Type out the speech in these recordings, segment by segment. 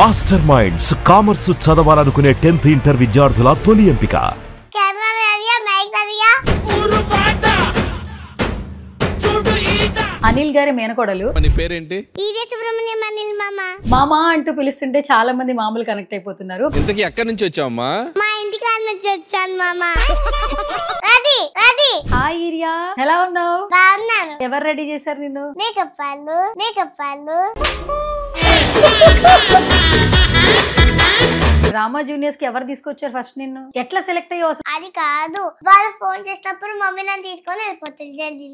Master minds commerce చదవాలనుకునే 10th inter విద్యార్థుల తొలి ఎంపిక. అనిల్ గారి మేనకోడలు. నీ పేరేంటి? మామా అంటూ పిలుస్తుంటే చాలా మంది మామూలు కనెక్ట్ అయిపోతున్నారు. ఇంతకీ ఎక్కడి నుంచి వచ్చావమ్మా? మా ఇంటికి నుంచి వచ్చాను మామా. హాయ్ ఈరియా, ఎలా ఉన్నావు? బాగున్నాను. ఎవరు రెడీ చేశారు నిన్ను? మేకప్ వాళ్ళు. డ్రామా జూనియర్స్ కి ఎవరు తీసుకొచ్చారు ఫస్ట్ నిన్ను? ఎట్లా సెలెక్ట్ అయ్యావు అసలు? అది కాదు, వాళ్ళు ఫోన్ చేసినప్పుడు మమ్మీ నన్ను తీసుకొని వెళ్ళిపోతుంది.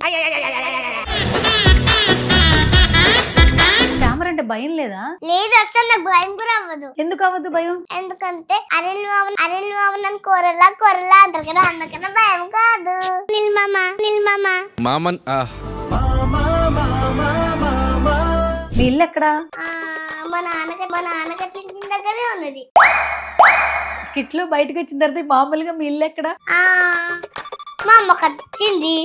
కెమెరా అంటే భయం లేదా? లేదు, అసలు నాకు భయం కూడా అవ్వదు. ఎందుకు అవ్వదు భయం? ఎందుకంటే అనిల్ మామ నన్ను కొరలా అంటారు కదా, అందుకన్నా భయం కాదు. నిల్ మామ మీ ఇల్లు ఎక్కడా? మా నాన్నగారి ఇంటి దగ్గరే ఉన్నది. స్కిట్ లో బయటకు వచ్చిన తర్వాత మామూలుగా మీ ఇల్లు ఎక్కడా? మా అమ్మ కట్టింది.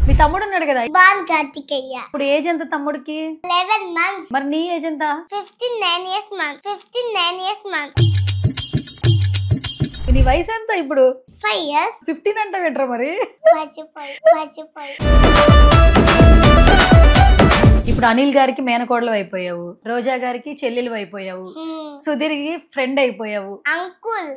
మీ తమ్ముడు ఉన్నాడు కదా, బాన్ కార్తికేయ. ఇప్పుడు ఏజ్ ఎంత తమ్ముడికి? 11 months. మరి నీ ఏజ్ ఎంత? 59 years. నీ వయసు ఎంత ఇప్పుడు? 5 years. 15 అంటే వింటారా మరి? మర్చిపోయి. ఇప్పుడు అనిల్ గారికి మేనకోడలు అయిపోయావు, రోజా గారికి చెల్లెలు అయిపోయావు, సుధీర్ కి ఫ్రెండ్ అయిపోయావు. అంకుల్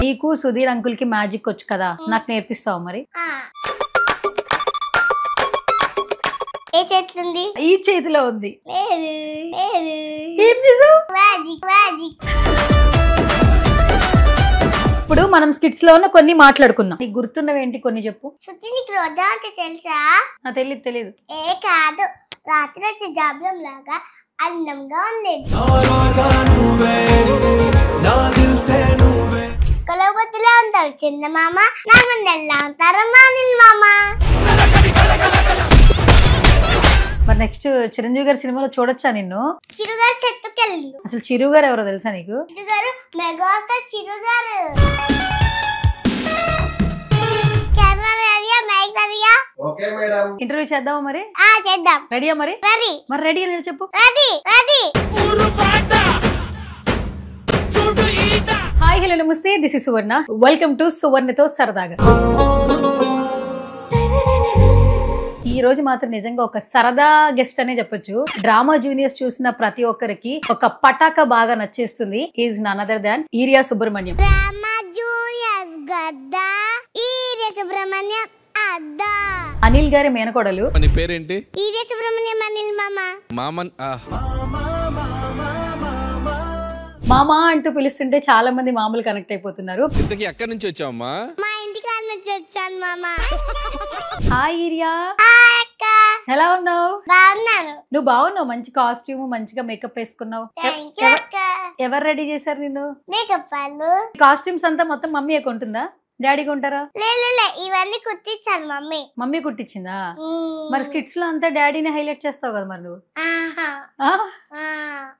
నీకు సుధీర్ అంకుల్ కి మ్యాజిక్ వచ్చు కదా, నాకు నేర్పిస్తావు మరి? ఏ చేతుంది? ఈ చేతిలో ఉంది. లేదు. ఏం చేసావు? మ్యాజిక్. ఇప్పుడు మనం స్కిట్స్ లో కొన్ని మాట్లాడుకుందాం. నీకు గుర్తున్నవేంటి కొన్ని చెప్పు. శృతి, నీకు రోజా అంటే తెలుసా? తెలీదు. ఏ కాదు, రాత్రి వచ్చే జాబ్లం లాగా అందంగా ఉండేది. చుక్కలబొత్తులా ఉంటారు చందమామ, నా ముందెల్లా ఉంటారు అనిల్ మామ. మరి నెక్స్ట్ చిరంజీవి గారి సినిమాలో చూడొచ్చా నిన్ను? చిరుగారు చెట్టుకెళ్ళిండు. అసలు చిరు గారు ఎవరో తెలుసా నీకు? చిరుగారు మెగాస్టార్ చిరుగారు. కెమెరా రెడీయా? మైక్ రెడీయా? Okay madam. ఇంటర్వ్యూ చేద్దామా మరి? చేద్దాం. రెడీయా మరి? రెడీ. మరి రెడీ అని చెప్పు. రెడీ. హాయ్ హలో నమస్తే, this is Suvarna. Welcome to సువర్ణతో సరదాగా. ఈ రోజు మాత్రం నిజంగా ఒక సరదా గెస్ట్ అనే చెప్పొచ్చు. డ్రామా జూనియర్స్ చూసిన ప్రతి ఒక్కరికి ఒక పటాక బాగా నచ్చేస్తుంది. Is none other than Eeriya Subrahmanyam. Drama juniors గద్దా, ఈరియా సుబ్రహ్మణ్యం అద్దా. అనిల్ గారి మేనకోడలు. నీ పేరేంటి? ఈరియా సుబ్రహ్మణ్యం అనిల్ మామ. మామా అంటూ పిలుస్తుంటే చాలా మంది మామూలు కనెక్ట్ అయిపోతున్నారు. ఇంతకీ ఎక్కడి నుంచి వచ్చావమ్మా? మా ఇంటికి నుంచి వచ్చాను మామా. హాయ్ ఈరియా, అక్క. ఎలా ఉన్నావు? బాగున్నాను. నువ్వు బాగున్నావు, మంచి కాస్ట్యూమ్, మంచిగా మేకప్ వేసుకున్నావు. థ్యాంక్ యూ అక్క. ఎవరు రెడీ చేశారు నిన్ను? మేకప్ వాళ్ళు. కాస్ట్యూమ్స్ అంతా మొత్తం మమ్మీ కొంటుందా, డాడీ కొంటారా? లే ఇవన్నీ కుట్టించాను మమ్మీ. మమ్మీ కుట్టించిందా? మరి స్కిట్స్ లో అంతా డాడీని హైలైట్ చేస్తావు కదా మరి నువ్వు.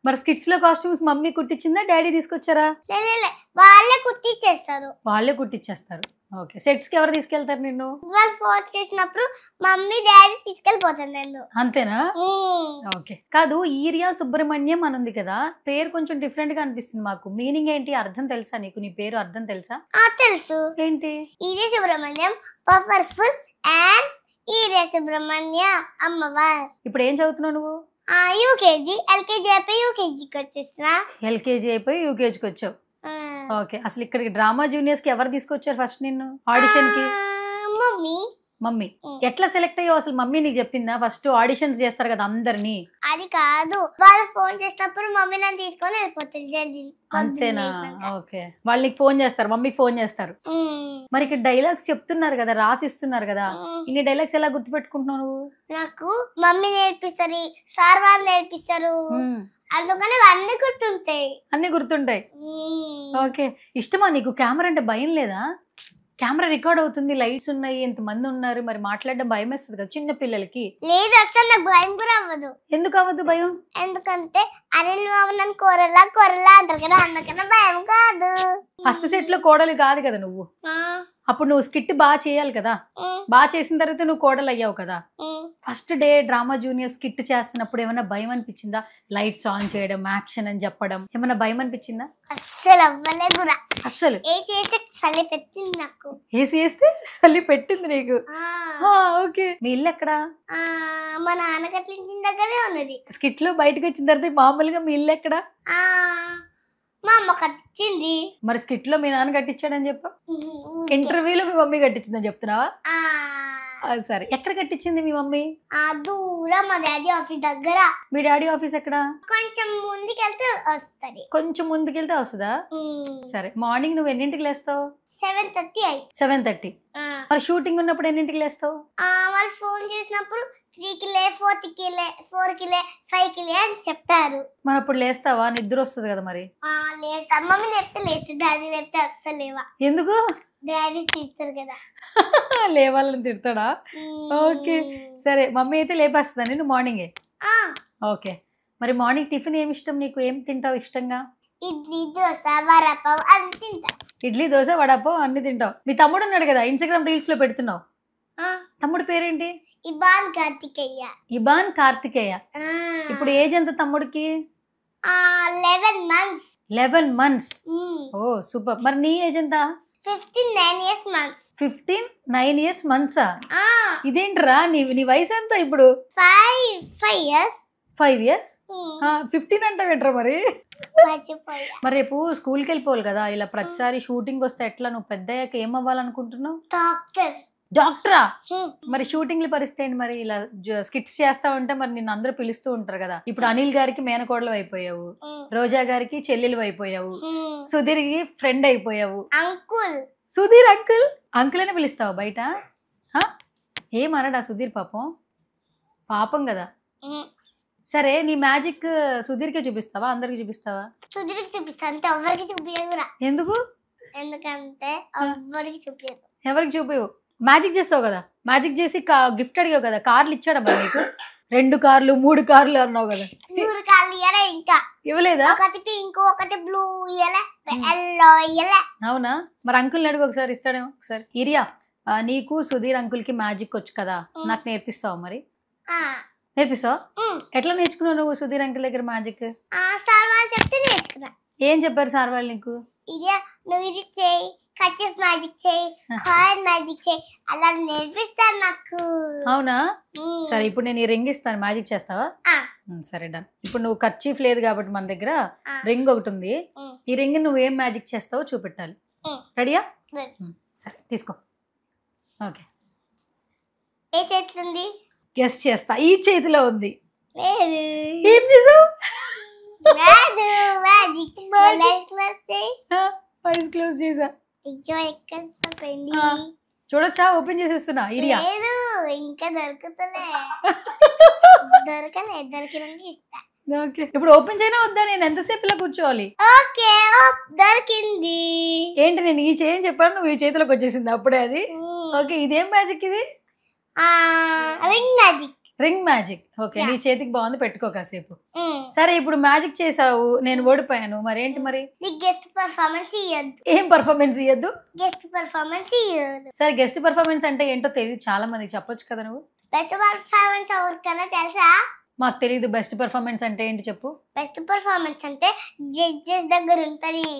మరి స్కిట్స్ లో కాస్ట్యూమ్స్ మమ్మీ కుట్టించిందా, డాడీ తీసుకొచ్చారా? లే వాళ్ళే కుట్టించేస్తారు. వాళ్ళే కుట్టించేస్తారు. ఓకే, సెట్స్ కి ఎవరు తీసుకెళ్తారు నిన్ను? వాళ్ళు ఫోన్ చేసినప్పుడు మమ్మీ డాడీ తీసుకెళ్ళిపోతాను నేను. అంతేనా? ఓకే. కాదు, ఈరియా సుబ్రహ్మణ్యం అని ఉంది కదా, పేరు కొంచెం డిఫరెంట్ గా అనిపిస్తుంది మాకు. మీనింగ్ ఏంటి, అర్థం తెలుసా నీకు? నీ పేరు అర్థం తెలుసా? తెలుసు. ఏంటి? Urea Subrahmanyam powerful and urea Subrahmanyam అమ్మవారు. ఇప్పుడు ఏం చదువుతున్నావు నువ్వు? యూకేజీ. ఎల్కేజీ అయిపోయి యూకేజీకి వచ్చేస్తున్నా. ఎల్కేజీ అయిపోయి యూకేజీకి వచ్చావు. ఓకే, అసలు ఇక్కడికి డ్రామా జూనియర్స్ కి ఎవరు తీసుకొచ్చారు ఫస్ట్ నిన్ను ఆడిషన్ కి? మమ్మీ. ఎట్లా సెలెక్ట్ అయ్యావు అసలు? మమ్మీ నీకు చెప్పిందా? ఫస్ట్ ఆడిషన్స్ చేస్తారు కదా అందరినీ. అది కాదు, వాళ్ళు ఫోన్ చేసినప్పుడు మమ్మీ నన్ను తీసుకొని వెళ్ళిపోతుంది. అంతేనా? ఓకే, వాళ్ళు నీకు ఫోన్ చేస్తారు, మమ్మీకి ఫోన్ చేస్తారు. మరి ఇక్కడ డైలాగ్స్ చెప్తున్నారు కదా, రాసిస్తున్నారు కదా, ఇన్ని డైలాగ్స్ ఎలా గుర్తుపెట్టుకుంటున్నావు నువ్వు? నాకు మమ్మీ నేర్పిస్తారు, సార్ వాళ్ళు నేర్పిస్తారు, అందుకని అన్ని గుర్తుంటాయి. ఓకే, ఇష్టమా నీకు? కెమెరా అంటే భయం లేదా? కెమెరా రికార్డ్ అవుతుంది, లైట్స్ ఉన్నాయి, ఎంతమంది ఉన్నారు, మరి మాట్లాడడం భయం వేస్తుంది కదా చిన్న పిల్లలకి. లేదు, అసలు నాకు భయం కూడా అవ్వదు. ఎందుకు అవ్వదు భయం? ఎందుకంటే అనిల్ మామ నన్ను కొరలా అంటారు కదా, అందుకన్నా భయం కాదు. ఫస్ట్ సెట్ లో కోడలు కాదు కదా నువ్వు, అప్పుడు నువ్వు స్కిట్ బాగా చేయాలి కదా, బాగా చేసిన తర్వాత నువ్వు కోడలు అయ్యావు కదా. First day drama junior skit చేస్తున్నప్పుడు ఏమైనా భయం అనిపించిందా? లైట్స్ ఆన్ చేయడం, యాక్షన్ అని చెప్పడం, ఏమైనా భయం అనిపించిందా? అస్సలు అవ్వలే కూడా. అస్సలు చలి పెట్టింది నాకు. ఏసీ వేస్తే చలి పెట్టింది నీకు. ఓకే. మీ ఇల్లు ఎక్కడా? మా నాన్న కట్టించిన దగ్గరే ఉన్నది. స్కిట్ లో బయటకు వచ్చిన తర్వాత మామూలుగా మీ ఇల్లు ఎక్కడా? మా అమ్మ కట్టించింది. మరి స్కిట్ లో మీ నాన్న కట్టించాడని చెప్పా, ఇంటర్వ్యూలో మీ మమ్మీ కట్టించిందని చెప్తున్నావా? సరే, ఎక్కడ కట్టించింది మీ మమ్మీ? దూరం మా డాడీ ఆఫీస్ దగ్గర. మీ డాడీ ఆఫీస్ ఎక్కడ? కొంచెం ముందుకెళ్తే వస్తుంది. కొంచెం ముందుకెళ్తే వస్తుందా? సరే, మార్నింగ్ నువ్వు ఎన్నింటికి లేస్తావు? 7:30. 7:30. మరి షూటింగ్ ఉన్నప్పుడు ఎన్నింటికి లేస్తావు? వాళ్ళు ఫోన్ చేసినప్పుడు 3కి లే, 4కి లే, 4కి లే, 5కి లే అని చెప్తారు. మరి అప్పుడు లేస్తావా? నిద్ర వస్తుంది కదా మరి. లేస్తా. మమ్మీ చెప్తే లేస్తా, డాడీ చెప్తే అస్సలు లేవా. ఎందుకు? డాడీ తిడతారు కదా. లేవాలని తిడతాడా? ఓకే, సరే. మమ్మీ అయితే లేపేస్తుందా నేను మార్నింగే? ఓకే. మరి మార్నింగ్ టిఫిన్ ఏమి ఇష్టం నీకు? ఏం తింటావు ఇష్టంగా? ఇడ్లీ, దోశ, వడపావ్ అన్ని తింటా. ఇడ్లీ, దోశ, వడపావ్ అన్ని తింటావు. మీ తమ్ముడు ఉన్నాడు కదా, ఇన్స్టాగ్రామ్ రీల్స్ లో పెడుతున్నావు. తమ్ముడు పేరేంటి? ఇబాన్ కార్తికేయ. ఇబాన్ కార్తికేయ. ఇప్పుడు ఏజ్ ఎంత తమ్ముడికి? 11 months. 11 months. ఓ సూపర్. మరి నీ ఏజ్ ఎంత? 9 years months. 9 years months. ఇదేంట్రా నీ వయసు ఎంత ఇప్పుడు? 5 years. 5 years. 15 అంటావేంట్రా మరి? మరి రేపు స్కూల్కి వెళ్ళిపోవాలి కదా, ఇలా ప్రతిసారి షూటింగ్ వస్తే ఎట్లా? నువ్వు పెద్ద అయ్యాక ఏం అవ్వాలనుకుంటున్నావు? డాక్టరా? మరి షూటింగ్ల పరిస్థితి ఏంటి? మరి ఇలా స్కిట్స్ చేస్తా ఉంటే మరి నిన్ను అందరూ పిలుస్తూ ఉంటారు కదా. ఇప్పుడు అనిల్ గారికి మేనకోడలు అయిపోయావు, రోజా గారికి చెల్లెలు అయిపోయావు, సుధీర్కి ఫ్రెండ్ అయిపోయావు. Uncle, Sudheer uncle. అంకుల్ అని పిలుస్తావు బయట? ఏమనడా సుధీర్? పాపం కదా. సరే, నీ మ్యాజిక్ సుధీర్కే చూపిస్తావా, అందరికి చూపిస్తావా? సుధీర్కి చూపిస్తా, అంటే ఎవరికి చూపించదురా. ఎందుకు? ఎందుకంటే ఎవరికి చూపించదు. ఎవరికి చూపించవు? మ్యాజిక్ చేస్తావు కదా, మ్యాజిక్ చేసి గిఫ్ట్ అడిగావు కదా, కార్లు ఇచ్చాడమ్మా నీకు? 2 కార్లు 3 కార్లు అన్నావు కదా. 3 కార్లు ఇయ్యలే, ఇంకా ఇవ్వలేదా? ఒకటి పింక్, ఒకటి బ్లూ ఇయ్యలే, ఎల్లో ఇయ్యలే. అవునా? మరి అంకుల్ని అడుగు, ఒకసారి ఇస్తాడేమో. ఒకసారి ఇరియా, నీకు సుధీర్ అంకుల్ కి మ్యాజిక్ వచ్చు కదా, నాకు నేర్పిస్తావు? మరి నేర్పిస్తావా? ఎట్లా నేర్చుకున్నావు నువ్వు సుధీర్ అంకుల్ దగ్గర మ్యాజిక్? సార్ వాళ్ళు చెప్తే నేర్చుకున్నా. ఏం చెప్పారు సార్ వాళ్ళు నీకు? ఇరియా, నువ్వు ఇది చేయి, కచ్చిఫ్ మ్యాజిక్ చేయి, కాయిన్ మ్యాజిక్ చేయి, అలా నేర్పిస్తారు నాకు. అవునా? సరే, ఇప్పుడు నేను ఈ రింగ్ ఇస్తాను, మ్యాజిక్ చేస్తావా? సరే, డన్. ఇప్పుడు నువ్వు కర్చీఫ్ లేదు కాబట్టి మన దగ్గర రింగ్ ఒకటి ఉంది. ఈ రింగ్ నువ్వు ఏం మ్యాజిక్ చేస్తావో చూపెట్టాలి. రెడీయా? సరే, తీసుకో. ఓకే. ఏ చేతిలో ఉంది? గెస్ చేస్తా. ఈ చేతిలో ఉంది. లేదు. ఏం చేసావు? లేదు, మ్యాజిక్. ఐస్ క్లోజ్ చేసా. ఎక్కడ చూడొచ్చా? ఓపెన్ చేసేస్తున్నా. ఇరియా, లేదు, ఇంకా దొరుకుతలే. దొరికినాక ఇస్తా. ఓకే. ఇప్పుడు ఓపెన్ చేయనా వద్దా? నేను ఎంతసేపు ఇలా కూర్చోవాలి? ఓకే, దొరికింది. ఏంటి, నేను ఈ చేయి చెప్పాను, నువ్వు ఈ చేతిలోకి వచ్చేసింది అప్పుడే అది. ఓకే, ఇదేం మ్యాజిక్ ఇది? Ring magic. Ring magic. Okay, నీ చేతికి బాగుంది, పెట్టుకో కాసేపు. సరే, ఇప్పుడు మ్యాజిక్ చేసావు, నేను ఓడిపోయాను, మరేంటి మరి? గెస్ట్ పర్ఫార్మెన్స్ ఇయ్యద్దు. ఏం పర్ఫార్మెన్స్ ఇయ్యద్దు? గెస్ట్ పర్ఫార్మెన్స్ ఇయ్యద్దు. సరే, గెస్ట్ పర్ఫార్మెన్స్ అంటే ఏంటో తెలియదు చాలా మందికి, చెప్పొచ్చు కదా నువ్వు. బెస్ట్ పర్ఫార్మెన్స్ ఎవరికైనా తెలుసా? మాకు తెలియదు. బెస్ట్ పర్ఫార్మెన్స్ అంటే ఏంటి చెప్పు. బెస్ట్ పర్ఫార్మెన్స్ అంటే జడ్జెస్ దగ్గర ఉంటది.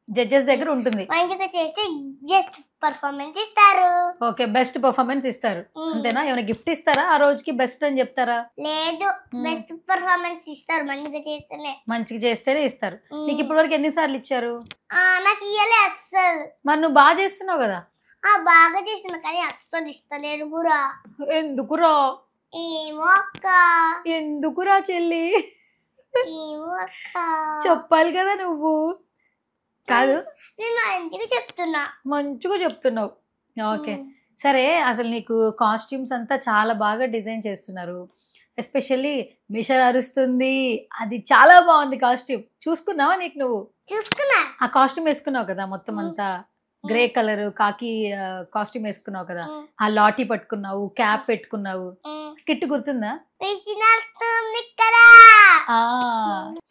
జడ్జెస్ దగ్గర ఉంటుంది. మంచిగా చేస్తే బెస్ట్ పర్ఫార్మెన్స్ ఇస్తారు. ఓకే, బెస్ట్ పర్ఫార్మెన్స్ ఇస్తారు, అంతేనా? ఏమైనా గిఫ్ట్ ఇస్తారా ఆ రోజుకి? బెస్ట్ అని చెప్తారా? లేదు, బెస్ట్ పర్ఫార్మెన్స్ ఇస్తారు. మంచిగా చేస్తేనే ఇస్తారు. నీకు ఇప్పటి వరకు ఎన్నిసార్లు ఇచ్చారు? నాకు ఇయ్యలే అస్సలు. మరి నువ్వు బాగా చేస్తున్నావు కదా. బాగా చేస్తున్నా, కానీ అస్సలు ఇస్తలేరు కూడా. ఎందుకురా? ఏమో అక్క. ఎందుకురా చెల్లి? ఏమో అక్క. చెప్పాలి కదా నువ్వు. కాదు, నేను మంచిగా చెప్తున్నావు. ఓకే, సరే. అసలు నీకు కాస్ట్యూమ్స్ అంతా చాలా బాగా డిజైన్ చేస్తున్నారు. ఎస్పెషల్లీ మిషన్ అరుస్తుంది, అది చాలా బాగుంది కాస్ట్యూమ్. చూసుకున్నావా? నీకు నువ్వు చూసుకున్నా. ఆ కాస్ట్యూమ్ వేసుకున్నావు కదా, మొత్తం అంతా గ్రే కలర్ కాకి కాస్ట్యూమ్ వేసుకున్నావు కదా, ఆ లాఠీ పట్టుకున్నావు, క్యాప్ పెట్టుకున్నావు. స్కిట్ గుర్తుందా?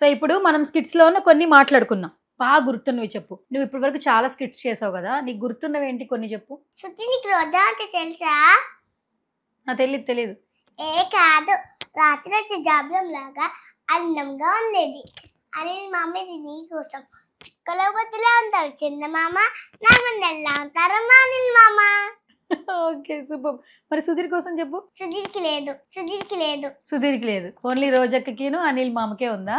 సో ఇప్పుడు మనం స్కిట్స్ లో కొన్ని మాట్లాడుకుందాం. బాగా గుర్తున్నవి చెప్పు. నువ్వు ఇప్పటి వరకు చాలా స్కిట్స్ చేసావు కదా, నీకు గుర్తున్నవి ఏంటి కొన్ని చెప్పు. శృతి నీకు రోజా అంటే తెలుసా? తెలీదు. కాదు, రాత్రి వచ్చే జాబిలం లాగా అందంగా ఉండేది. అనిల్ మామ నీకోసం చుక్కల బొత్తులా ఉంటారు చందమామ, నాగండల్లా ఉంటారమ్మా అనిల్ మామ. Okay super. మరి సుధీర్ కోసం చెప్పు. సుధీర్కి లేదు, ఓన్లీ రోజక్కకిను అనిల్ మామకే ఉందా?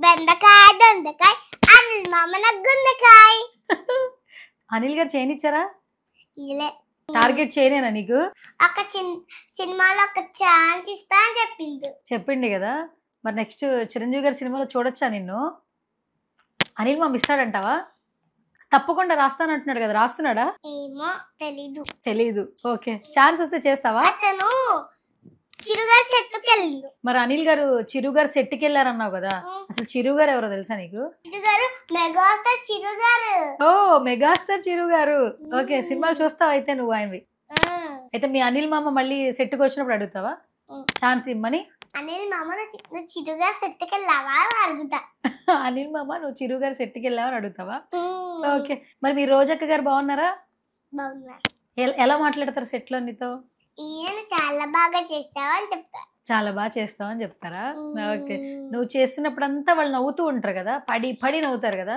బెండకాయ దొండకాయ అనిల్ మామ నాకు గుండకాయ. అనిల్ గారు చేయనిచ్చారా? ఇలే. టార్గెట్ చేయనేనా నీకు? ఒక సినిమాలో ఒక ఛాన్స్ ఇస్తా అని చెప్పింది కదా. మరి నెక్స్ట్ చిరంజీవి గారి సినిమాలో చూడొచ్చా నిన్ను? అనిల్ మామ ఇస్తాడంటావా? తప్పకుండా రాస్తానంటున్నాడు కదా, రాస్తున్నాడా? ఏమో తెలీదు. ఓకే, ఛాన్స్ వస్తే చేస్తావా? అతను చిరుగారు సెట్కి వెళ్ళిండు. మరి అనిల్ గారు చిరు గారు సెట్కి వెళ్ళారన్నావు కదా, అసలు చిరు గారు ఎవరో తెలుసా నీకు? మెగాస్టార్ చిరుగారు. ఓ మెగాస్టార్ చిరు గారు. ఓకే, సినిమాలు చూస్తావు అయితే నువ్వు ఆయనవి. అయితే మీ అనిల్ మామ మళ్ళీ సెట్కి వచ్చినప్పుడు అడుగుతావా ఛాన్స్ ఇమ్మని? అనిల్ మామ నువ్వు చిరుగారు సెట్కి వెళ్ళావా అడుగుతా. అనిల్ మామ నువ్వు చిరు గారు సెట్కి వెళ్ళావని అడుగుతావా? ఓకే, మరి మీ రోజక్క గారు బాగున్నారా? బాగున్నారు. ఎలా మాట్లాడతారు సెట్ లో నీతో? ఈయన చాలా బాగా చేస్తావని చెప్తా. చాలా బాగా చేస్తావని చెప్తారా? ఓకే, నువ్వు చేస్తున్నప్పుడు అంతా వాళ్ళు నవ్వుతూ ఉంటారు కదా, పడి నవ్వుతారు కదా.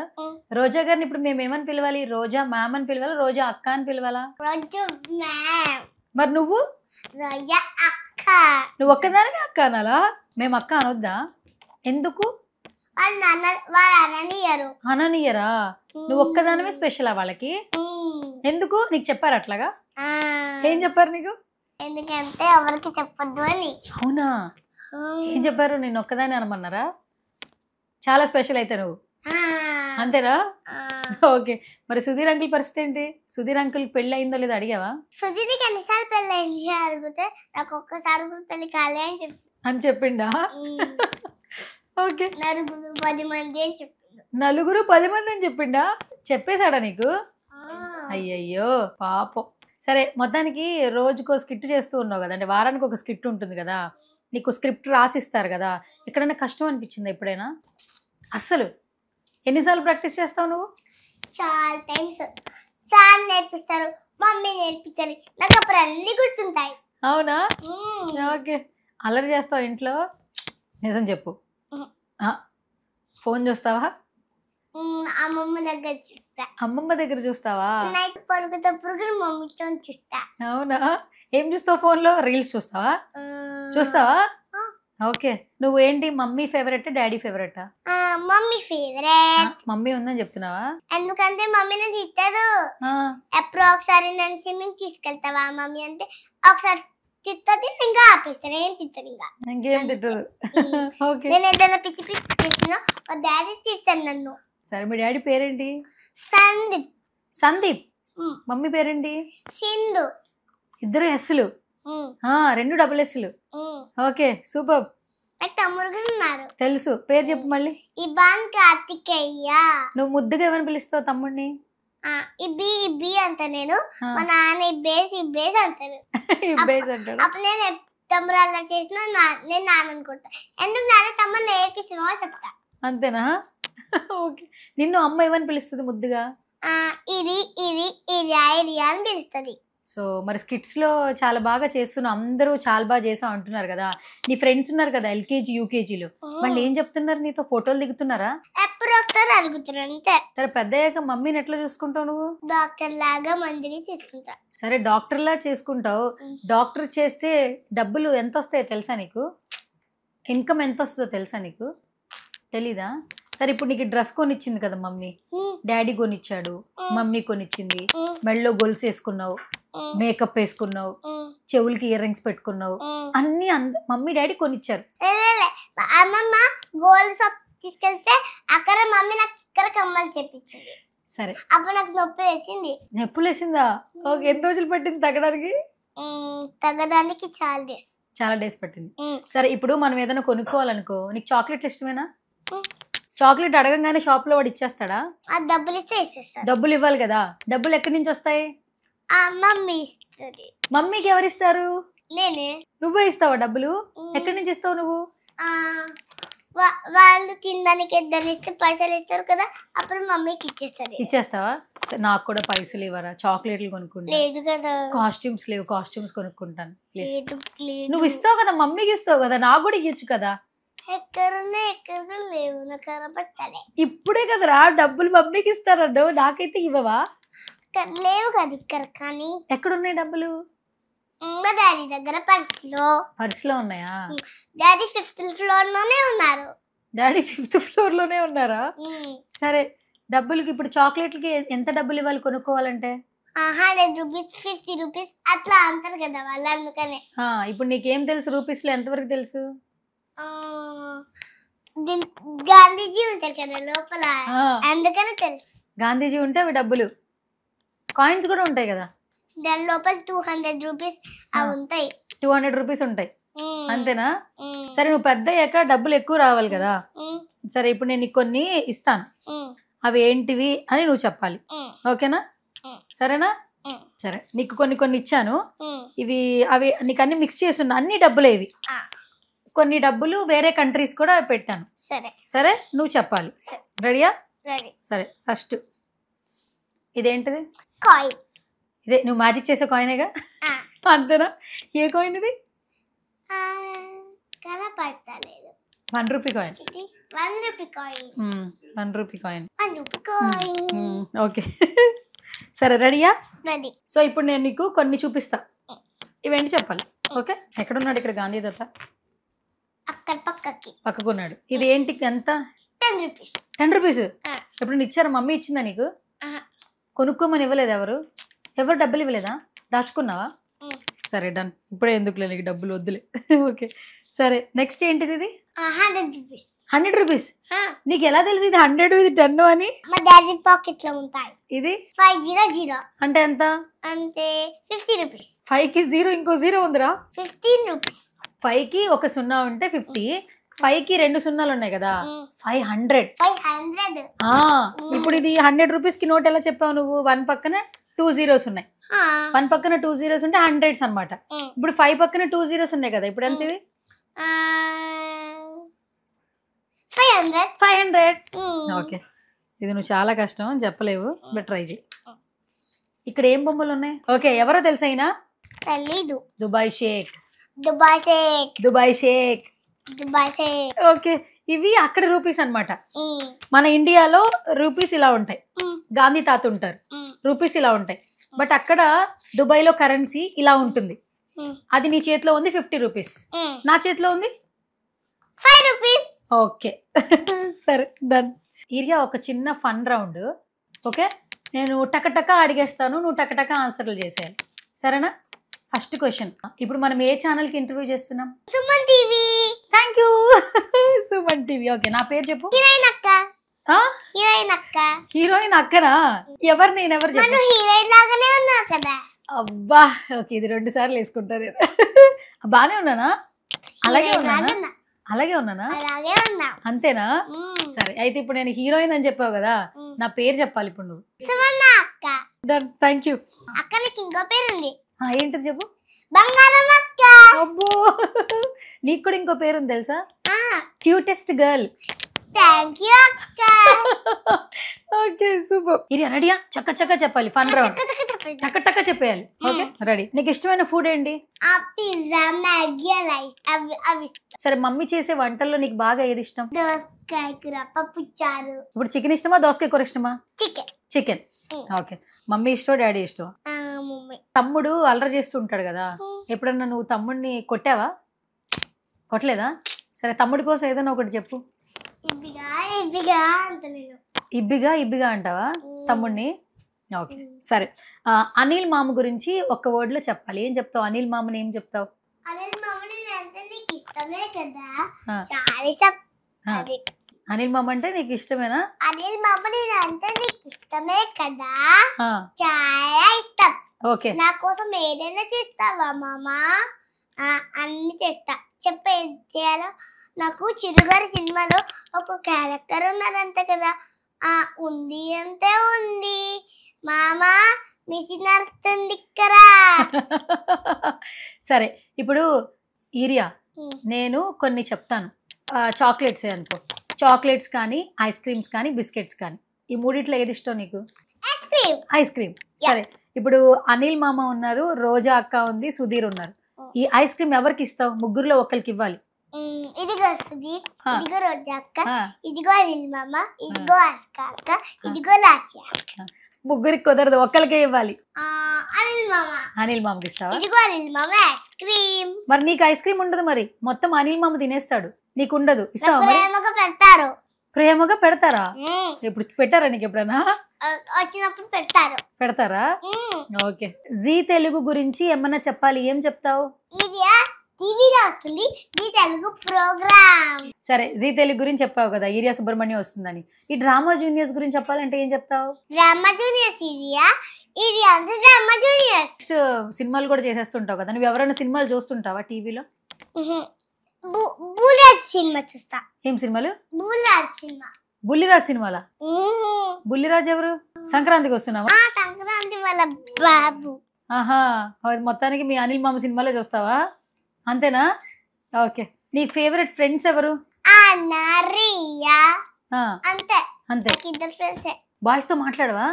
రోజా గారిని ఇప్పుడు మేము ఏమని పిలవాలి? రోజా మ్యామ్ అని పిలవాలా, రోజా అక్క అని పిలవాలా? రోజా మ్యామ్. మరి నువ్వు? రోజా అక్క. నువ్వు ఒక్కదానివి అక్క అనాలా? మేము అక్క అనొద్దా? ఎందుకు? అననియరా? నువ్వు ఒక్కదానివే స్పెషలా వాళ్ళకి? ఎందుకు? నీకు చెప్పారు అట్లాగా? ఏం చెప్పారు నీకు? ఎందుకంటే ఎవరికి చెప్పొద్దు అని. అవునా? ఏం చెప్పారు? నేను ఒక్కదాని అనమన్నారా? చాలా స్పెషల్ అయితే నువ్వు, అంతేనా? ఓకే, మరి సుధీర్ అంకుల్ పరిస్థితి ఏంటి? సుధీర్ అంకుల్ పెళ్లి అయిందో లేదో అడిగావా? సుధీర్కి ఎన్నిసార్లు పెళ్లి అయింది అడిగితే నాకు ఒక్కసారి కూడా పెళ్లి కాలే అని చెప్పిండా? ఓకే, 10 మంది అని చెప్పిండు. 10 మంది అని చెప్పిండా? చెప్పేశాడా నీకు? అయ్యయ్యో పాపం. సరే, మొత్తానికి రోజుకో స్కిట్ చేస్తూ ఉన్నావు కదా, అంటే వారానికి ఒక స్కిట్ ఉంటుంది కదా, నీకు స్క్రిప్ట్ రాసిస్తారు కదా, ఎక్కడైనా కష్టం అనిపించిందా ఎప్పుడైనా? అస్సలు? ఎన్నిసార్లు ప్రాక్టీస్ చేస్తావు నువ్వు? చాలా టైమ్స్. సార్ నేర్పిస్తారు, మమ్మీ నేర్పించారు, నాకు అప్పుడు అన్ని గుర్తుంటాయి. అవునా? ఓకే, అల్లరి చేస్తావు ఇంట్లో? నిజం చెప్పు. ఫోన్ చూస్తావా? అమ్మమ్మ దగ్గర చూస్తావా? మమ్మీతో చూస్తా. అవునా? ఏం చూస్తావు ఫోన్ లో? రీల్స్ చూస్తావా? ఓకే, నువ్వు ఏంటి మమ్మీ ఫేవరెట్ డాడీ ఫేవరెటా? Mummy favourite. మమ్మీ ఉందని చెప్తున్నావా? ఎందుకంటే మమ్మీ నన్ను తిట్టదు. ఎప్పుడో ఒకసారి నన్ను స్విమ్మింగ్ తీసుకెళ్తావా మమ్మీ అంటే ఒకసారి తిట్టది, ఇంకా ఆపేస్తాను. ఏం తిట్టదు, ఇంకేం తిట్టదు. నేను ఏదైనా పిచ్చి పిచ్చి చేసినా మా డాడీ తిట్టాను నన్ను. సరే, మీ డాడీ పేరేంటి? సందీప్. మమ్మీ పేరేంటి? సింధు. ఇద్దరు ఎస్లు? 2 డబుల్ ఎస్లు. Okay super. తమ్ముడు తెలుసు, పేరు చెప్పు మళ్ళీ. ఇబాన్ కార్తికేయ. నువ్వు ముద్దుగా ఏమని పిలుస్తావు తమ్ముడిని? ఇబ్బి అంట. నేను మా నాన్న ఇబ్బేసి అంటాను. అప్పుడు నేను తమ్ముడు అలా చేసినా నేను నాన్న అనుకుంటా. ఎందుకు నాన్న తమ్ముడు నేర్పిస్తున్నావు చెప్తా. అంతేనా? ఓకే, నిన్ను అమ్మ ఏమని పిలుస్తుంది ముద్దుగా? ఇది అని పిలుస్తుంది. సో మరి స్కిట్స్ లో చాలా బాగా చేస్తున్నావు, అందరూ చాలా బాగా చేసావు అంటున్నారు కదా. నీ ఫ్రెండ్స్ ఉన్నారు కదా ఎల్కేజీ యూకేజీలో, వాళ్ళు ఏం చెప్తున్నారు? నీతో ఫోటోలు దిగుతున్నారా? ఎప్పుడు ఒకసారి అడుగుతున్నారు అంతే. సరే, పెద్ద అయ్యాక మమ్మీని ఎట్లా చూసుకుంటావు నువ్వు? డాక్టర్ లాగా మందిని చూసుకుంటా. సరే, డాక్టర్ లా చేసుకుంటావు. డాక్టర్ చేస్తే డబ్బులు ఎంత వస్తాయో తెలుసా నీకు? ఇన్కమ్ ఎంత వస్తుందో తెలుసా నీకు? తెలీదా? సరే, ఇప్పుడు నీకు డ్రెస్ కొనిచ్చింది కదా మమ్మీ, డాడీ కొనిచ్చాడు, మమ్మీ కొనిచ్చింది, మెళ్ళలో గొలుసు వేసుకున్నావు, మేకప్ వేసుకున్నావు, చెవులకి ఇయర్ రింగ్స్ పెట్టుకున్నావు, అన్ని మమ్మీ డాడీ కొనిచ్చారు. అమ్మమ్మ గోల్డ్ షాప్ తీసుకెళ్తే అక్కడ మమ్మీ నాకు ఇక్కడ కమ్మలు చెప్పించింది. సరే, అప్పుడు నాకు నొప్పి వేసింది. నొప్పులు వేసిందా? ఓకే, ఎన్ని రోజులు పట్టింది తగ్గడానికి? తగ్గడానికి చాలా డేస్ పట్టింది. సరే, ఇప్పుడు మనం ఏదైనా కొనుక్కోవాలనుకో, నీకు చాక్లెట్ ఇష్టమేనా? చాక్లెట్ అడగంగానే షాప్ లో వాడు ఇచ్చేస్తాడా? డబ్బులు ఇస్తే ఇచ్చేస్తాడు. డబ్బులు ఇవ్వాలి కదా. డబ్బులు ఎక్కడి నుంచి వస్తాయి? మమ్మీ ఇస్తుంది. మమ్మీకి ఎవరిస్తారు? నేనే. నువ్వే ఇస్తావా డబ్బులు? ఎక్కడి నుంచి ఇస్తావు నువ్వు? వాళ్ళు తినడానికి ఇద్దరు ఇస్తే పైసలు ఇస్తారు కదా, అప్పుడు మమ్మీకి ఇచ్చేస్తారు. ఇచ్చేస్తావా? నాకు కూడా పైసలు ఇవ్వరా? చాక్లెట్లు కొనుక్కుంటా. లేదు కదా. కాస్ట్యూమ్స్ లేవు, కాస్ట్యూమ్స్ కొనుక్కుంటాను. లేదు. నువ్వు ఇస్తావు కదా, మమ్మీకి ఇస్తావు కదా, నాకు కూడా ఇవ్వచ్చు కదా. ఎక్కడ లేవు, నాకు కనపడతాయి. ఇప్పుడే కదరా డబ్బులు మమ్మీకి ఇస్తారన్నావు, నాకైతే ఇవ్వవా? లేవు కదా ఇక్కడ. కానీ ఎక్కడున్నాయి డబ్బులు? డాడీ దగ్గర పర్సులో ఉన్నాయా? డాడీ 5th floor లోనే ఉన్నారు. డాడీ 5th floor లోనే ఉన్నారా? సరే, డబ్బులకి ఇప్పుడు చాక్లెట్లకి ఎంత డబ్బులు ఇవ్వాలి కొనుక్కోవాలంటే? 100 రూపీస్, 50 రూపీస్ అట్లా అంటారు కదా వాళ్ళు, అందుకనే. ఇప్పుడు నీకేం తెలుసు రూపీస్ లో ఎంతవరకు తెలుసు? గాంధీజీ ఉంటారు కదా లోపల, అందుకనే తెలుసు. గాంధీజీ ఉంటే అవి డబ్బులు. కాయిన్స్ కూడా ఉంటాయి కదా దాని లోపల. 200 రూపీస్ అవి ఉంటాయి. 200 రూపీస్ ఉంటాయి, అంతేనా? సరే, నువ్వు పెద్ద అయ్యాక డబ్బులు ఎక్కువ రావాలి కదా. సరే, ఇప్పుడు నేను నీకు కొన్ని ఇస్తాను, అవి ఏంటివి అని నువ్వు చెప్పాలి, ఓకేనా? సరేనా? సరే, నీకు కొన్ని ఇచ్చాను, ఇవి అవి నీకు అన్ని మిక్స్ చేస్తున్నా, అన్ని డబ్బులే ఇవి. కొన్ని డబ్బులు వేరే కంట్రీస్ కూడా పెట్టాను. సరే, నువ్వు చెప్పాలి. రెడీయా? సరే, ఫస్ట్ ఇదేంటిది? కాయిన్. ఇదే నువ్వు మ్యాజిక్ చేసే కాయినేగా, అంతేనా? ఏ కాయిన్ ఇది? కనపడతలేదు. 1 rupee coin. 1 rupee coin. 1 rupee coin. 1 rupee coin. Okay. సరే, రెడీయా? రెడీ. సో ఇప్పుడు నేను నీకు కొన్ని చూపిస్తా, ఇవేంటి చెప్పాలి, ఓకే? ఎక్కడున్నాడు? ఇక్కడ గాంధీ దత్త అక్కడ పక్కకున్నాడు. ఇది ఏంటి? ఎంత? 10 రూపీస్. 10 రూపీస్. ఎప్పుడు ఇచ్చారా? మమ్మీ ఇచ్చిందా నీకు? కొనుక్కోమని ఇవ్వలేదు? ఎవరు డబ్బులు ఇవ్వలేదా? దాచుకున్నావా? సరే, డన్. ఇప్పుడే ఎందుకులే నీకు డబ్బులు, వద్దులే. ఓకే, సరే, నెక్స్ట్ ఏంటిది? ఇది 100 రూపీస్. 100 రూపీస్. నీకు ఎలా తెలుసు ఇది 100 ఇది 10 అని? మా డాడీ పాకెట్ లో ఉంటాయి. ఇది 500 అంటే ఎంత? అంటే 50 రూపీస్. 5కి 0 ఇంకో 0 ఉందిరా. 15 రూపీస్. 5కి ఒక 0 ఉంటే 50, 5కి 2 సున్నాలు ఉన్నాయి కదా, 500. ఇప్పుడు ఇది 100 రూపీస్ కి నోట్ ఎలా చెప్పావు నువ్వు? 1 పక్కన 2 zeros ఉన్నాయి, 1 పక్కన 2 zeros ఉంటే 100s అన్నమాట. ఇప్పుడు 5 పక్కన 2 zeros ఉన్నాయి కదా, ఇప్పుడు ఎంత ఇది? 500. ఓకే, ఇది నువ్వు చాలా కష్టం అని చెప్పలేవు, బట్ ట్రై చేయి. ఇక్కడ ఏం బొమ్మలు ఉన్నాయి? ఓకే, ఎవరో తెలుసా? అయినా తెలీదు. దుబాయ్ షేక్. ఓకే, ఇవి అక్కడ రూపీస్ అన్నమాట. మన ఇండియాలో రూపీస్ ఇలా ఉంటాయి, గాంధీ తాత ఉంటారు, రూపీస్ ఇలా ఉంటాయి. బట్ అక్కడ దుబాయ్ లో కరెన్సీ ఇలా ఉంటుంది. అది నీ చేతిలో ఉంది 50 రూపీస్, నా చేతిలో ఉంది 5 రూపీస్. ఓకే, సరే, డన్. ఏరియా ఒక చిన్న ఫన్ రౌండ్, ఓకే? నేను టకటక అడిగేస్తాను, నువ్వు టకటక ఆన్సర్లు చేసేయాలి, సరేనా? ఫస్ట్ క్వశ్చన్, ఇప్పుడు మనం ఏ ఛానల్ కి ఇంటర్వ్యూ చేస్తున్నాం? Suman TV. Thank you, Suman TV. Okay, నా పేరు చెప్పు. హీరోయిన్ అక్క. హీరోయిన్ అక్క. హీరోయిన్ అక్కనా? ఎవరు? నేను ఎవరు చెప్పు? హీరోయిన్ లాగానే ఉన్నా కదా. అబ్బా, ఓకే, ఇది 2 సార్లు వేసుకుంటా నేను. బానే ఉన్నానా? అలాగే ఉన్నానా? అలాగే ఉన్నానా? అంతేనా? సరే, అయితే ఇప్పుడు నేను హీరోయిన్ అని చెప్పావు కదా, నా పేరు చెప్పాలి ఇప్పుడు నువ్వు. Done, thank you. అక్క నీకు ఇంకో పేరు ఉంది. ఏంటిది చెప్పు. బంగారం అక్క. అబ్బో, నీకు కూడా ఇంకో పేరు ఉంది తెలుసా? Cutest girl. థ్యాంక్ యూ అక్క. Okay, super. ఇది రెడీయా? చక్క చక్క చెప్పాలి, ఫన్ రౌండ్. టక టక చెప్పేయాలి, ఓకే? రెడీ. నీకు ఇష్టమైన ఫుడ్ ఏంటి? Pizza, Maggi, rice. అవి సరే, మమ్మీ చేసే వంటల్లో నీకు బాగా ఏది ఇష్టం? దోసకాయ కూర, పప్పు చారు. ఇప్పుడు చికెన్ ఇష్టమా, దోసకాయ కూర ఇష్టమా? చికెన్. ఓకే, మమ్మీ ఇష్టం, డాడీ ఇష్టం? తమ్ముడు అల్లరి చేస్తూ ఉంటాడు కదా, ఎప్పుడన్నా నువ్వు తమ్ముడిని కొట్టావా? కొట్టలేదా? సరే, తమ్ముడి కోసం ఏదైనా ఒకటి చెప్పు. ఇబ్బిగా అంటావా తమ్ముడిని? ఓకే, సరే. అనిల్ మామ గురించి ఒక్క వర్డ్ లో చెప్పాలి, ఏం చెప్తావు? అనిల్ మామని ఏం చెప్తావు? అనిల్ మామ అంటే నీకు ఇష్టమేనా? అనిల్ మామ అంటే నీకు ఇష్టమే కదా, చాలా ఇష్టం. ఓకే, నా కోసం ఏదైనా చేస్తావా మామా? అన్ని చేస్తా, చెప్పే చేయాలో. నాకు చిరుగారి సినిమాలో ఒక క్యారెక్టర్ ఉన్నారంట కదా, ఉంది అంటే ఉంది మామా, మిషన్ నడుస్తుంది కదా. సరే, ఇప్పుడు ఈరియా, నేను కొన్ని చెప్తాను, చాక్లెట్స్ అనుకో, చాక్లెట్స్ కానీ ఐస్ క్రీమ్స్ కానీ బిస్కెట్స్ కానీ ఈ మూడిట్లో ఏది ఇష్టం నీకు? Ice cream. సరే, ఇప్పుడు అనిల్ మామ ఉన్నారు, రోజా అక్క ఉంది, సుధీర్ ఉన్నారు. ఈ ఐస్ క్రీమ్ ఎవరికి ఇస్తావు? ముగ్గురులో ఒకరికి ఇవ్వాలి. ఇదిగో సుధీర్, ఇదిగో రోజా అక్క, ఇదిగో అనిల్ మామ, ఇదిగో అక్క, ఇదిగో లాస్య. ముగ్గురికి కుదరదు, ఒక్కరికే ఇవ్వాలి. అనిల్ మామకి ఇస్తావా? ఇదిగో అనిల్ మామ ఐస్ క్రీమ్. మరి నీకు ఐస్ క్రీమ్ ఉండదు, మరి మొత్తం అనిల్ మామ తినేస్తాడు, నీకు ఉండదు. ఇస్తావా? ప్రేమగా పెడతారు. ప్రేమగా పెడతారా? ఎప్పుడు పెట్టారా నీకు? ఎప్పుడైనా వచ్చినప్పుడు పెడతారా? ఓకే. జీ తెలుగు గురించి ఏమన్నా చెప్పాలి, ఏం చెప్తావు? టీవీలో వస్తుంది జీ తెలుగు ప్రోగ్రామ్. సరే, జీ తెలుగు గురించి చెప్పావు కదా, ఈరియా సుబ్రహ్మణ్యం వస్తుందని. ఈ డ్రామా జూనియర్స్ గురించి చెప్పాలంటే ఏం చెప్తావు? డ్రామా జూనియర్స్ ఇది అంతా డ్రామా జూనియర్స్. సినిమాలు కూడా చేసేస్తుంటావు కదా, నువ్వు ఎవరైనా సినిమాలు చూస్తుంటావా టీవీలో? బుల్లిరాజ్ సినిమా చూస్తా. ఏం సినిమాలు? బుల్లిరాజ్ సినిమా. బుల్లిరాజ్ సినిమాలా? బుల్లిరాజ్ ఎవరు? సంక్రాంతికి వస్తున్నావా? సంక్రాంతి వాళ్ళ బాబు. ఆహా, మొత్తానికి మీ అనిల్ మామ సినిమాలే చూస్తావా, అంతేనా? ఓకే. నీ ఫేవరెట్ ఫ్రెండ్స్ ఎవరు? అంతే. ఇద్దరు ఫ్రెండ్స్. బాయ్స్ తో మాట్లాడవా?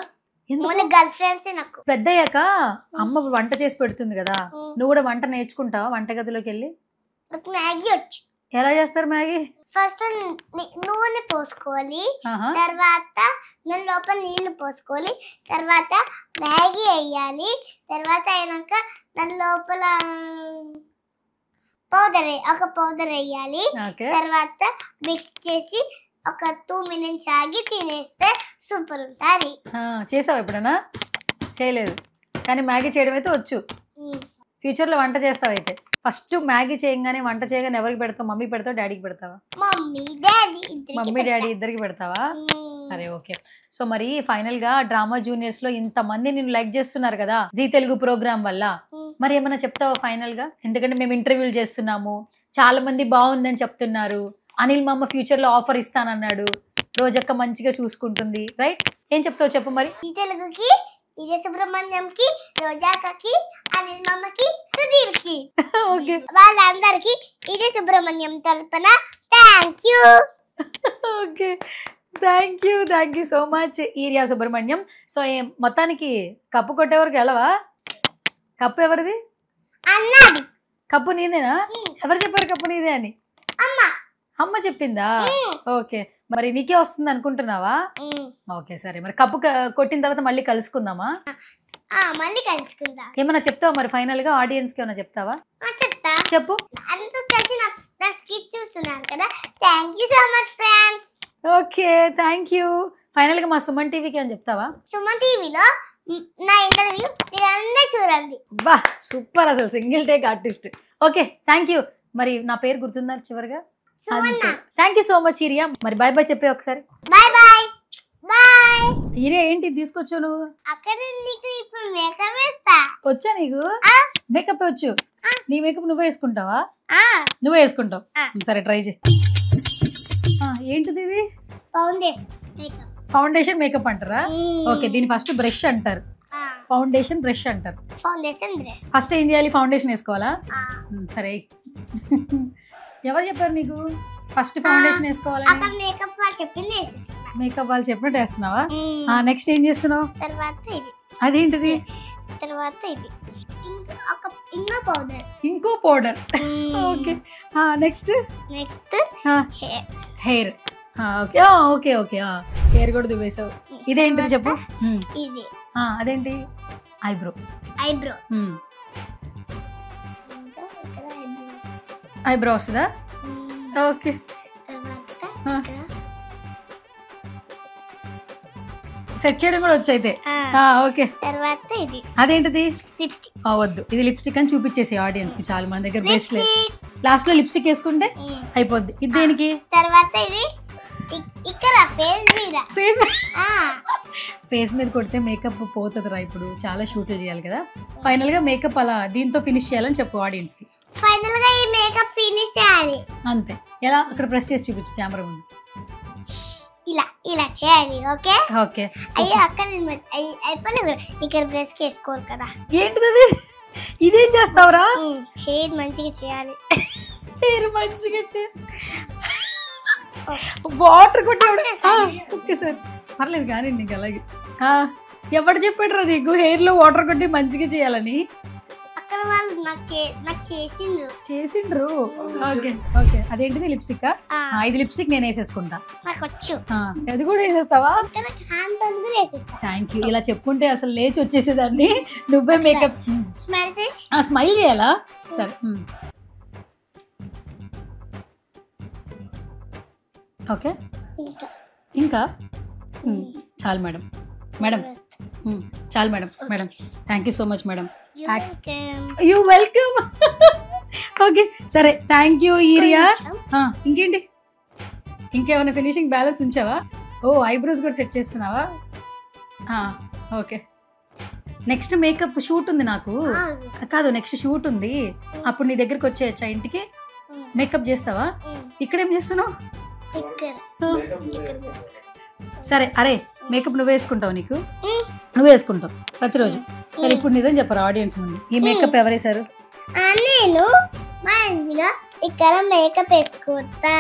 Girl friends. నాకు పెద్దయ్యాక అమ్మ వంట చేసి పెడుతుంది కదా, నువ్వు కూడా వంట నేర్చుకుంటావా వంటగదిలోకి వెళ్ళి? మ్యాగీ వచ్చు. ఎలా చేస్తారు మ్యాగీ? ఫస్ట్ నూనె పోసుకోవాలి, తర్వాత దాని లోపల నీళ్లు పోసుకోవాలి, తర్వాత మ్యాగీ వేయాలి, తర్వాత అయినాక దాని లోపల పౌడర్ వేయాలి, తర్వాత మిక్స్ చేసి ఒక 2 minutes ఆగి తినేస్తే సూపర్ ఉంటుంది. చేసావు ఎప్పుడైనా? చేయలేదు, కానీ మ్యాగీ చేయడం అయితే వచ్చు. ఫ్యూచర్ లో వంట చేస్తావు అయితే? ఫస్ట్ మ్యాగీ చేయగానే వంట చేయగానే ఎవరికి పెడతావు? మమ్మీ పెడతావు, డాడీకి పెడతావా? మమ్మీ డాడీ ఇద్దరికి పెడతావా? సరే, ఓకే. సో మరి ఫైనల్ గా డ్రామా జూనియర్స్ లో ఇంత మంది నిన్ను లైక్ చేస్తున్నారు కదా జీ తెలుగు ప్రోగ్రామ్ వల్ల, మరి ఏమైనా చెప్తావా ఫైనల్ గా? ఎందుకంటే మేము ఇంటర్వ్యూలు చేస్తున్నాము, చాలా మంది బాగుందని చెప్తున్నారు, అనిల్ మామ ఫ్యూచర్ లో ఆఫర్ ఇస్తానన్నాడు, రోజక్క మంచిగా చూసుకుంటుంది, రైట్? ఏం చెప్తావు చెప్పు మరి. జీ తెలుగుకి, ఈరియా సుబ్రహ్మణ్యంకి, రోజాకి, అనిల్ మామకి, సుధీర్కి, ఓకే, వాళ్ళందరికి ఈరియా సుబ్రహ్మణ్యం తరపున thank you. Okay, thank you so much urea Subrahmanyam. So మొత్తానికి కప్పు కొట్టే వరకు వెళ్ళవా? కప్పు ఎవరిది? అన్నది. కప్పు నీదేనా? ఎవరు చెప్పారు కప్పు నీదే అని? అమ్మ చెప్పిందా? ఓకే, మరి నీకే వస్తుంది అనుకుంటున్నావా? ఓకే, సరే. మరి కప్పు కొట్టిన తర్వాత మళ్ళీ కలుసుకుందామా? మళ్ళీ కలుసుకుందాం. ఏమన్నా చెప్తావా మరి ఫైనల్ గా ఆడియన్స్ కి? ఏమన్నా చెప్తావా? చెప్తా. చెప్పు. అందరూ కలిసి నా స్కిట్ చూస్తున్నారు కదా, thank you so much friends. Okay, thank you. Final గా మా సుమన్ టీవీకి అని చెప్తావా? సుమన్ టీవీలో నా ఇంటర్వ్యూ మీరందరూ చూడండి. వా, సూపర్, అసలు single take artist. Okay, thank you. మరి నా పేరు గుర్తుందా చివరిగా? Thank you so much urea. మరి బాయ్ బాయ్ చెప్పే ఒకసారి. Bye bye bye. ఈరియా ఏంటి తీసుకొచ్చావు నువ్వు? అక్కడ నీకు ఇప్పుడు మేకప్ వేస్తా. వచ్చా నీకు? మేకప్ వచ్చు. నీ మేకప్ నువ్వే వేసుకుంటావా? నువ్వే వేసుకుంటావు. సరే, ట్రై చేయి. ఏంటిది ఇది? ఫౌండేషన్ మేకప్ అంటారా? ఓకే, దీని ఫస్ట్ బ్రష్ అంటారు, ఫౌండేషన్ బ్రష్ అంటారు. ఫస్ట్ ఏం చేయాలి? ఫౌండేషన్ వేసుకోవాలా? సరే. ఎవరు చెప్పారు నీకు ఫస్ట్ ఫౌండేషన్ వేసుకోవాలి? మేకప్ వాళ్ళు చెప్పినట్టు వేస్తున్నావా? నెక్స్ట్ ఏం చేస్తున్నావు? అదేంటిది? తర్వాత ఇది ఇంకో powder. Okay, next hair. Okay okay, hair కూడా దువ్వేసావు. ఇదేంటిది చెప్పు? ఇది అదేంటి? ఐబ్రో. ఐబ్రో వస్తుందా? ఓకే, సెట్ చేయడం కూడా వచ్చు అయితే. ఓకే, తర్వాత ఇది అదేంటిది? లిప్స్టిక్. వద్దు, ఇది లిప్స్టిక్ అని చూపించేసి ఆడియన్స్ కి. చాలా మంది దగ్గర బ్రష్ లేదు, లాస్ట్ లో లిప్స్టిక్ వేసుకుంటే అయిపోద్ది. ఇది దేనికి? తర్వాత ఇది ఇక్కడ ఫేస్ మీద కొడితే మేకప్ పోతుంది రా. ఇప్పుడు చాలా షూట్లు చేయాలి కదా, ఫైనల్ గా మేకప్ అలా దీంతో ఫినిష్ చేయాలని చెప్పు ఆడియన్స్ కి. ఫైనల్ గా ఈ మేకప్ ఫినిష్ చేయాలి అంతే. ఎలా? అక్కడ ప్రెస్ చేసి చూపించు కెమెరా ముందు. ఇలా చేయాలి. Okay okay. అయ్యో అక్కడ అయిపోలేదు, ఇక్కడ బ్రష్ చేసుకోవాలి కదా. ఏంటిది? ఇదేం చేస్తావురా? హెయిర్ మంచిగా చేయాలి. హెయిర్ మంచిగా వాటర్ కొట్టి ఓకే సార్ పర్లేదు కానీ నీకు అలాగే ఎవరు చెప్పాడు నీకు హెయిర్ లో వాటర్ కొట్టి మంచిగా చేయాలని? అక్కడ వాళ్ళు నాకు చేసిండ్రు. ఓకే ఓకే అదేంటిది లిప్స్టిక్? ఇది లిప్స్టిక్ నేను వేసేసుకుంటా. నాకు వచ్చు. అది కూడా వేసేస్తావా? Thank you. ఇలా చెప్పుకుంటే అసలు లేచి వచ్చేసేదాన్ని. నువ్వే మేకప్ స్మైల్ చేయాలా? సరే ఓకే ఇంకా చాలు మేడం. మేడం చాలు madam. Madam thank you so much madam. You welcome. Okay సరే థ్యాంక్ యూ ఈరియా. ఇంకేంటి ఇంకేమైనా ఫినిషింగ్ బ్యాలెన్స్ ఉంచావా? ఐబ్రోస్ కూడా సెట్ చేస్తున్నావా? ఓకే నెక్స్ట్ మేకప్ షూట్ ఉంది నాకు. కాదు నెక్స్ట్ షూట్ ఉంది. అప్పుడు నీ దగ్గరికి వచ్చేయచ్చా ఇంటికి? మేకప్ చేస్తావా? ఇక్కడేం చేస్తున్నావు? సరే అరే మేకప్ నువ్వు వేసుకుంటావు. నువ్వు వేసుకుంటావు ప్రతిరోజు. సరే ఇప్పుడు నిజం చెప్పరు ఆడియన్స్ ముందు, ఈ మేకప్ ఎవరేసారు? నేను మంచిగా ఇక్కడ మేకప్ వేసుకుంటా,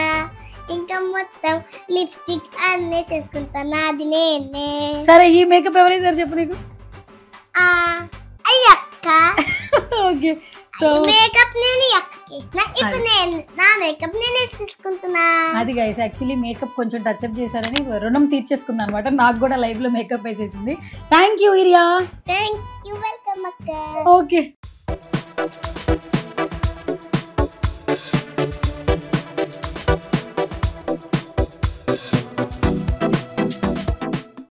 ఇంకా మొత్తం లిప్స్టిక్ అన్నీ చేసుకుంటా. నాది నేనే. సరే ఈ మేకప్ ఎవరేసారు చెప్పు నీకు? అయ్యక్క. ఓకే సో మేకప్ నేను అక్క చేసిన. ఇప్పుడు నేను నా మేకప్ నేనే తీసుకుంటున్నా. అది గైస్ యాక్చువల్లీ మేకప్ కొంచెం టచ్అప్ చేశారని రుణం తీర్చేసుకుంది అనమాట. నాకు కూడా లైవ్ లో మేకప్ వేసేసింది. Thank you Eeriya. Thank you. Welcome అక్క. ఓకే